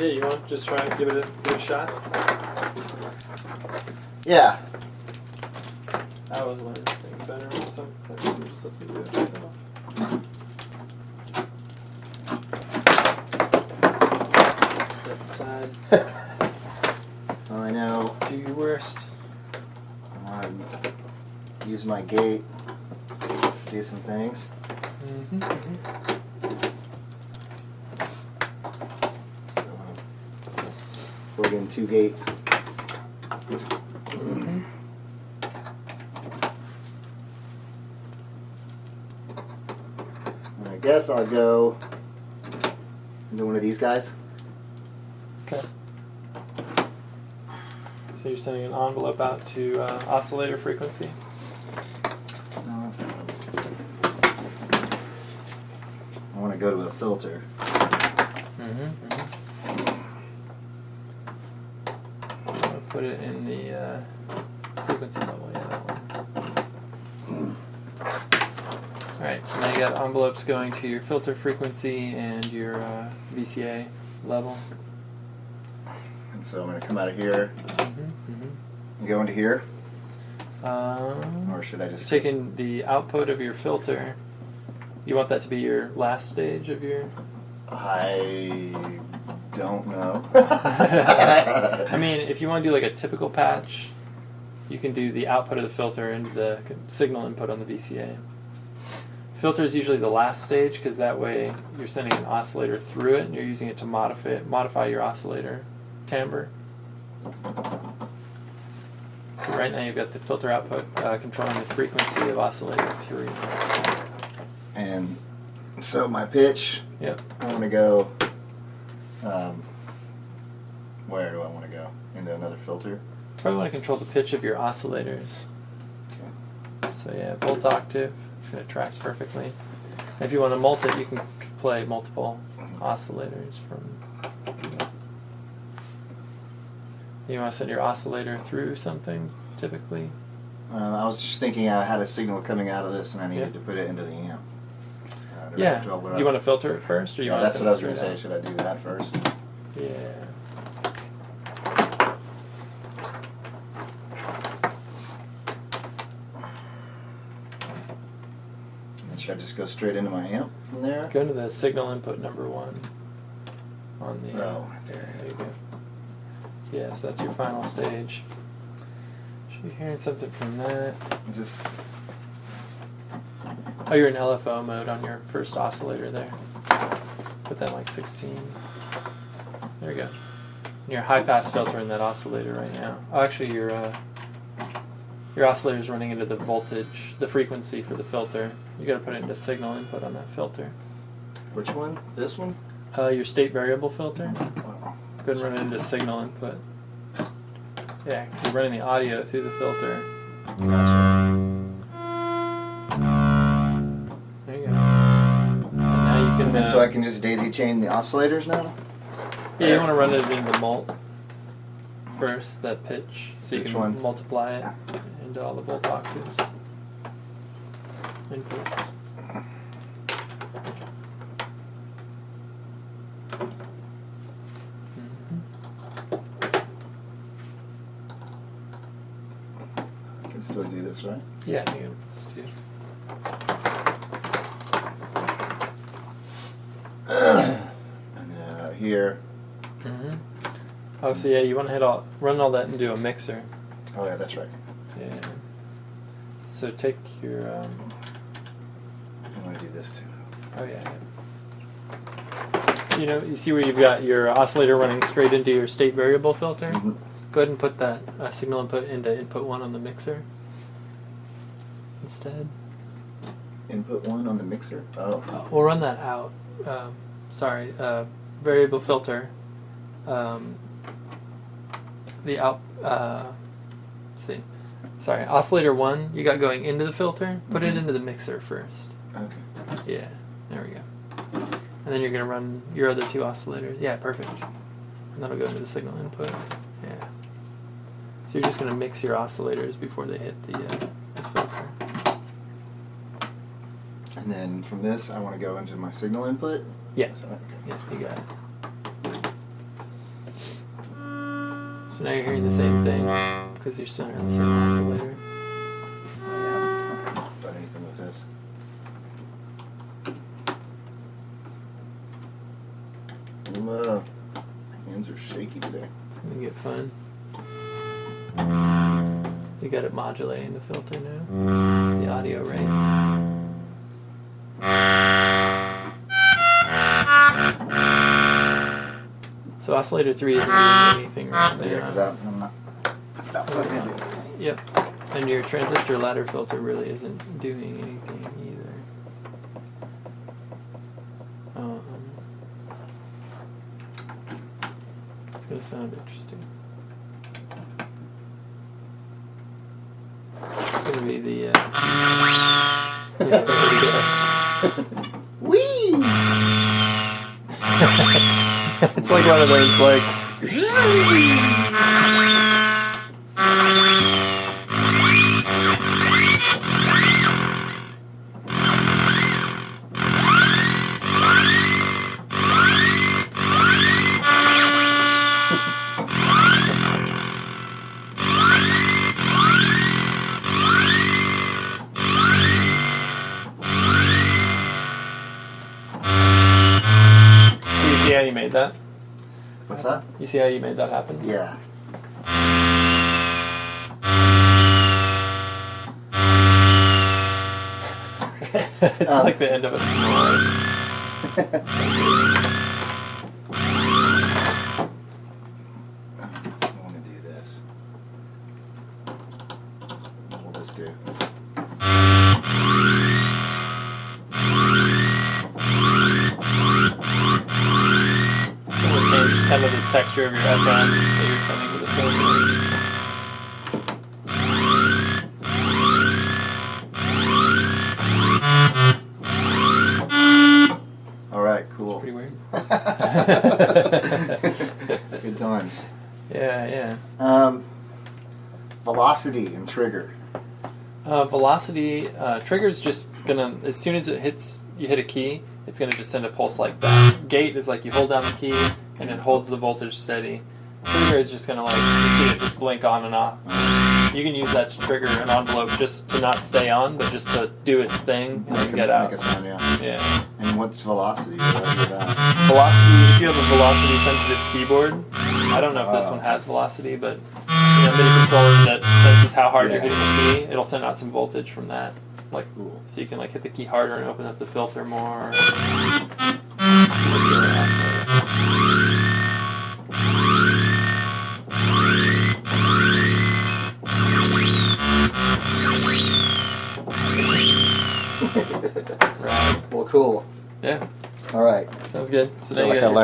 Yeah, you want to just try and give it a shot? Yeah. I always learn things better when some person just lets me do it myself. Step aside. Well, I know. Do your worst. I want to use my gate to do some things. Mm-hmm, mm-hmm. So, plug in 2 gates. Mm-hmm. And I guess I'll go into one of these guys. Okay. So you're sending an envelope out to oscillator frequency? No, that's not it. I want to go to a filter. Mm-hmm. I'll put it in the frequency level, yeah, that one. Alright, so now you got envelopes going to your filter frequency and your VCA level. And so I'm going to come out of here Mm-hmm. and go into here. Mm-hmm. Or should I just... Taking the output of your filter, you want that to be your last stage of your... I don't know. I mean, if you want to do like a typical patch, you can do the output of the filter into the signal input on the VCA. Filter is usually the last stage because that way you're sending an oscillator through it and you're using it to modify your oscillator timbre. So right now you've got the filter output controlling the frequency of oscillator 3. And so my pitch, Yep. I want to go, where do I want to go? Into another filter? Probably want to control the pitch of your oscillators. Okay. So yeah, volt octave, it's going to track perfectly. And if you want to mult it, you can play multiple oscillators from... You want to send your oscillator through something, typically? I was just thinking I had a signal coming out of this and I needed to put it into the amp. Yeah. You want to filter it first, or you want to that's send what I was it going to say. straight Should I do that first? out? Yeah. And should I just go straight into my amp from there? Go into the signal input number 1 on the... Oh, right there. There you go. Yes, that's your final stage. Should be hearing something from that. Is this... Oh, you're in LFO mode on your first oscillator there. Put that like 16. There you go. And your high pass filter in that oscillator right now. Oh, actually, your oscillator is running into the voltage, the frequency for the filter. You got to put it into signal input on that filter. Which one? This one? Your state variable filter. Oh, Go ahead and run it into signal input. Yeah, because you're running the audio through the filter. gotcha. There you go. And now you can. And then so I can just daisy chain the oscillators now? Yeah, you want to run it into the mult first, that pitch, so you Which can one? multiply it into all the volt octaves. Inputs. I can still do this, right? Yeah, you can just do. And then out here. Mm-hmm. Oh, so yeah, you want to run all that into a mixer. Oh yeah, that's right. Yeah. So take your. I want to do this too. Oh yeah. So you see where you've got your oscillator running straight into your state variable filter. Mm-hmm. Go ahead and put that signal input into input 1 on the mixer instead. Input 1 on the mixer? Oh. We'll run that out. Variable filter. The out. Let's see. Sorry, oscillator 1 you got going into the filter. Put it into the mixer first. Okay. Yeah, there we go. And then you're going to run your other 2 oscillators. Yeah, perfect. And that'll go into the signal input. Yeah. So you're just going to mix your oscillators before they hit the filter. And then from this, I want to go into my signal input? Yeah. So, okay. Yes, you got it. So now you're hearing the same thing because you're still hearing the same oscillator. I haven't done anything with this. My hands are shaky today. It's gonna get fun. You got it modulating the filter now, the audio rate. So oscillator 3 isn't doing anything right Yeah, now. because I'm not. That's not plugged into anything. Yep. And your transistor ladder filter really isn't doing anything either. It's gonna sound interesting. It's gonna be the yeah, there we go. Whee! It's like one of those like see how you made that? What's that? You see how you made that happen? Yeah. It's like the end of a snore. I want to do this. What will this do? So we'll change kind of the texture of your FM that you're sending to the filter. All right, cool. Pretty weird. Good times. Yeah. Velocity and trigger. Velocity, trigger's just gonna, as soon as it hits, you hit a key, it's gonna just send a pulse like that. Gate is like you hold down the key and it holds the voltage steady. Trigger is just gonna like, you see it just blink on and off. You can use that to trigger an envelope just to not stay on, but just to do its thing and then get out. Make a sound, yeah. Yeah. And what's velocity? What do I do with that? Velocity, if you have a velocity sensitive keyboard, I don't know if this one has velocity, but MIDI controller that senses how hard you're hitting the key, it'll send out some voltage from that. Like, Cool. so you can like hit the key harder and open up the filter more. Right. Well, cool. Yeah. All right. Sounds good. So now Feel you like got I your